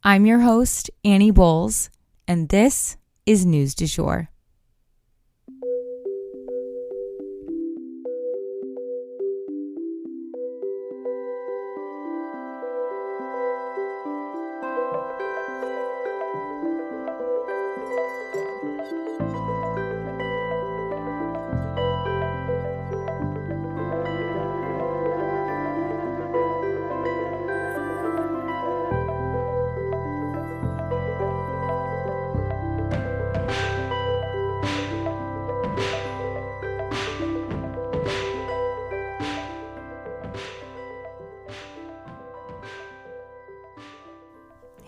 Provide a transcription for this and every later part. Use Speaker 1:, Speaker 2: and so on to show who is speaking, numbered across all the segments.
Speaker 1: I'm your host, Annie Bowles, and this is News du Jour.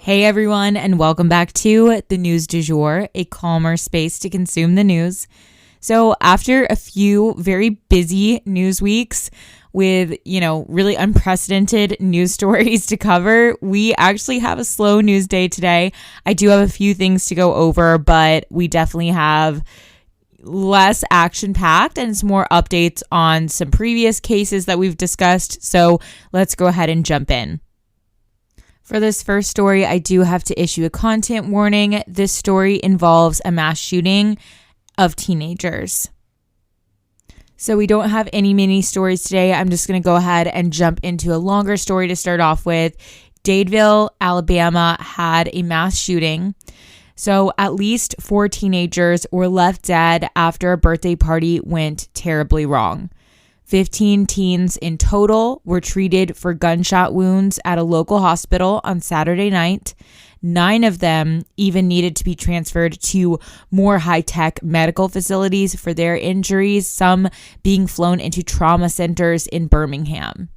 Speaker 1: Hey everyone, and welcome back to the News du Jour, a calmer space to consume the news. So after a few very busy news weeks with, really unprecedented news stories to cover, we actually have a slow news day today. I do have a few things to go over, but we definitely have less action-packed and some more updates on some previous cases that we've discussed. So let's go ahead and jump in. For this first story, I do have to issue a content warning. This story involves a mass shooting of teenagers. So we don't have any mini stories today. I'm just going to go ahead and jump into a longer story to start off with. Dadeville, Alabama had a mass shooting. So at least 4 teenagers were left dead after a birthday party went terribly wrong. 15 teens in total were treated for gunshot wounds at a local hospital on Saturday night. 9 of them even needed to be transferred to more high-tech medical facilities for their injuries, some being flown into trauma centers in Birmingham.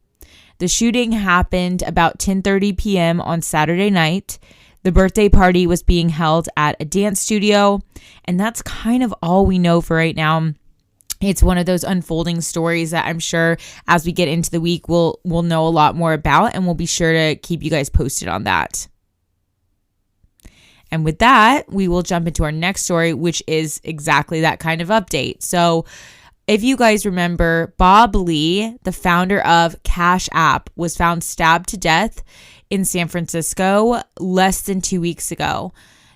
Speaker 1: The shooting happened about 10:30 p.m. on Saturday night. The birthday party was being held at a dance studio, and that's kind of all we know for right now. It's one of those unfolding stories that I'm sure as we get into the week, we'll know a lot more about, and we'll be sure to keep you guys posted on that. And with that, we will jump into our next story, which is exactly that kind of update. So if you guys remember, Bob Lee, the founder of Cash App, was found stabbed to death in San Francisco less than 2 weeks ago.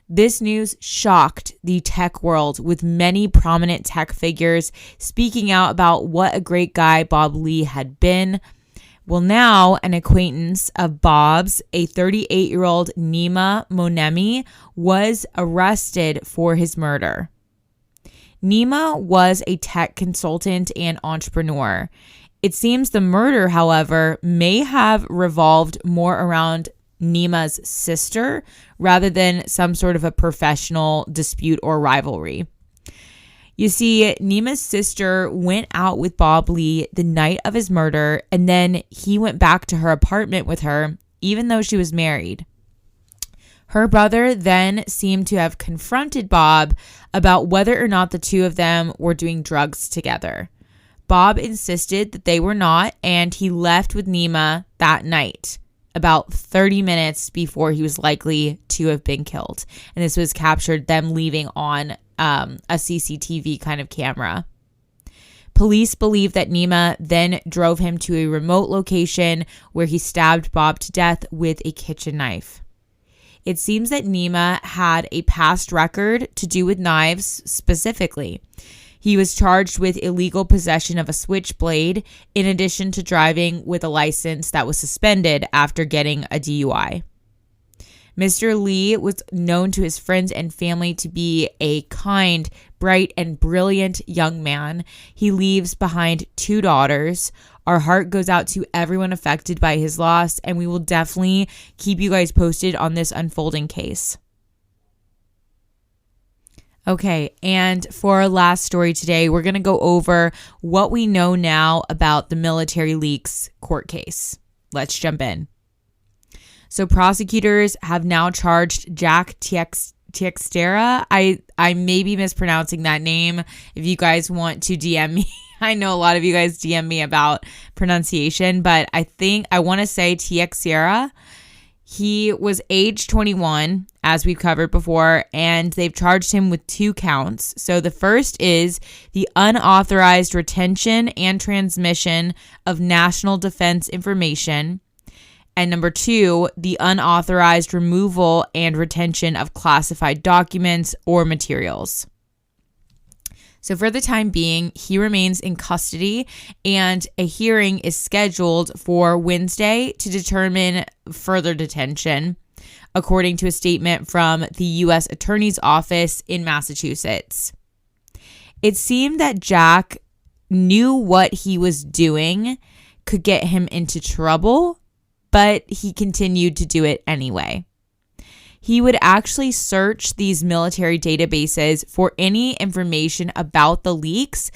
Speaker 1: This news shocked the tech world, with many prominent tech figures speaking out about what a great guy Bob Lee had been. Well, now an acquaintance of Bob's, a 38-year-old Nima Monemi, was arrested for his murder. Nima was a tech consultant and entrepreneur. It seems the murder, however, may have revolved more around Nima's sister rather than some sort of a professional dispute or rivalry. You see, Nima's sister went out with Bob Lee the night of his murder, and then he went back to her apartment with her, even though she was married. Her brother then seemed to have confronted Bob about whether or not the two of them were doing drugs together. Bob insisted that they were not, and he left with Nima that night, about 30 minutes before he was likely to have been killed. And this was captured them leaving on a CCTV kind of camera. Police believe that Nima then drove him to a remote location where he stabbed Bob to death with a kitchen knife. It seems that Nima had a past record to do with knives specifically. He was charged with illegal possession of a switchblade, in addition to driving with a license that was suspended after getting a DUI. Mr. Lee was known to his friends and family to be a kind, bright, and brilliant young man. He leaves behind 2 daughters. Our heart goes out to everyone affected by his loss, and we will definitely keep you guys posted on this unfolding case. Okay, and for our last story today, we're going to go over what we know now about the military leaks court case. Let's jump in. So prosecutors have now charged Jack Teixeira. I may be mispronouncing that name. If you guys want to DM me, I know a lot of you guys DM me about pronunciation, but I want to say Teixeira. He was age 21, as we've covered before, and they've charged him with 2 counts. So the first is the unauthorized retention and transmission of national defense information. And number 2, the unauthorized removal and retention of classified documents or materials. So for the time being, he remains in custody, and a hearing is scheduled for Wednesday to determine further detention, according to a statement from the U.S. Attorney's Office in Massachusetts. It seemed that Jack knew what he was doing could get him into trouble, but he continued to do it anyway. He would actually search these military databases for any information about the leaks,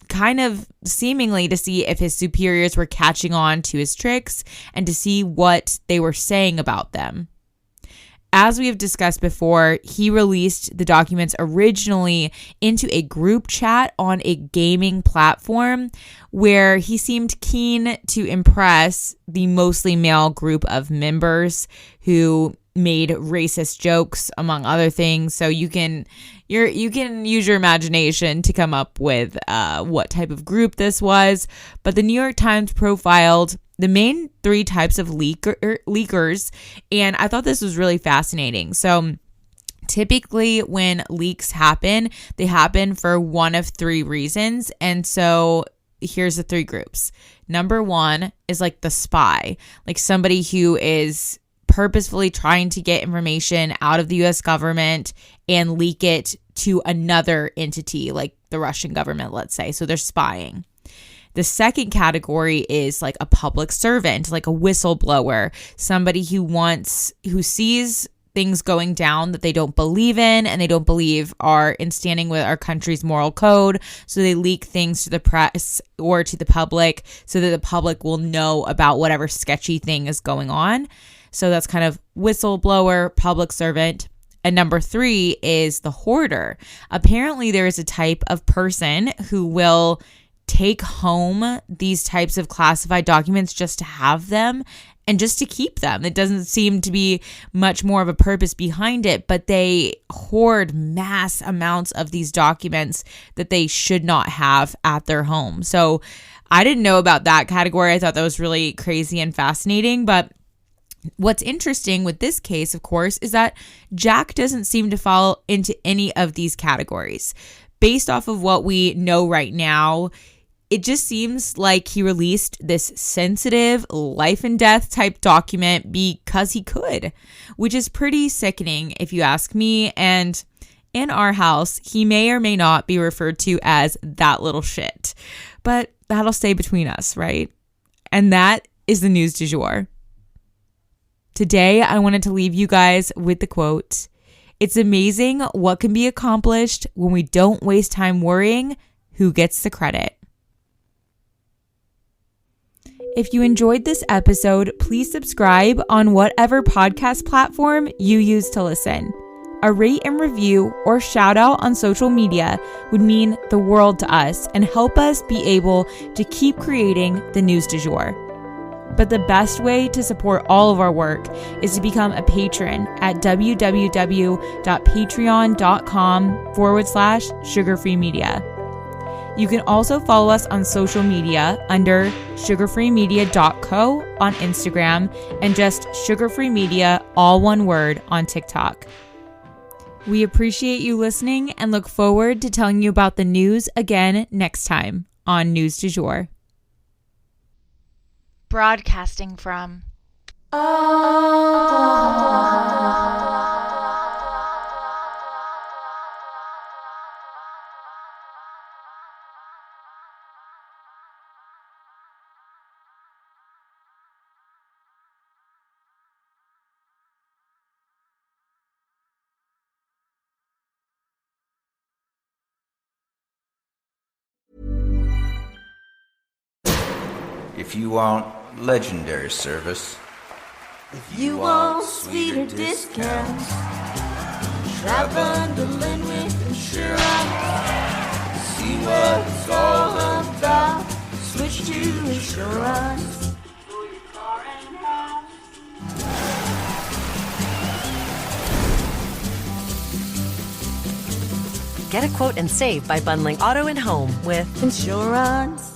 Speaker 1: kind of seemingly to see if his superiors were catching on to his tricks and to see what they were saying about them. As we have discussed before, he released the documents originally into a group chat on a gaming platform where he seemed keen to impress the mostly male group of members who made racist jokes, among other things. So you can use your imagination to come up with what type of group this was. But the New York Times profiled the main 3 types of leakers, and I thought this was really fascinating. So typically when leaks happen, they happen for one of 3 reasons. And so here's the 3 groups. Number 1 is like the spy, like somebody who is purposefully trying to get information out of the US government and leak it to another entity, like the Russian government, let's say. So they're spying. The second category is like a public servant, like a whistleblower, somebody who sees things going down that they don't believe in and they don't believe are in standing with our country's moral code. So they leak things to the press or to the public so that the public will know about whatever sketchy thing is going on. So that's kind of whistleblower, public servant. And number 3 is the hoarder. Apparently there is a type of person who will take home these types of classified documents just to have them and just to keep them. It doesn't seem to be much more of a purpose behind it, but they hoard mass amounts of these documents that they should not have at their home. So I didn't know about that category. I thought that was really crazy and fascinating. But what's interesting with this case, of course, is that Jack doesn't seem to fall into any of these categories. Based off of what we know right now, it just seems like he released this sensitive life and death type document because he could, which is pretty sickening if you ask me. And in our house, he may or may not be referred to as that little shit, but that'll stay between us, right? And that is the news du jour. Today, I wanted to leave you guys with the quote, "It's amazing what can be accomplished when we don't waste time worrying who gets the credit." If you enjoyed this episode, please subscribe on whatever podcast platform you use to listen. A rate and review or shout out on social media would mean the world to us and help us be able to keep creating the news du jour. But the best way to support all of our work is to become a patron at www.patreon.com/sugarfreemedia. You can also follow us on social media under sugarfreemedia.co on Instagram and just sugarfreemedia, all one word, on TikTok. We appreciate you listening and look forward to telling you about the news again next time on News du Jour.
Speaker 2: Broadcasting from Oklahoma.
Speaker 3: If you want legendary service,
Speaker 4: if you want sweeter discounts, try bundling with insurance. See what it's all about. Switch to insurance.
Speaker 5: Get a quote and save by bundling auto and home with
Speaker 4: insurance.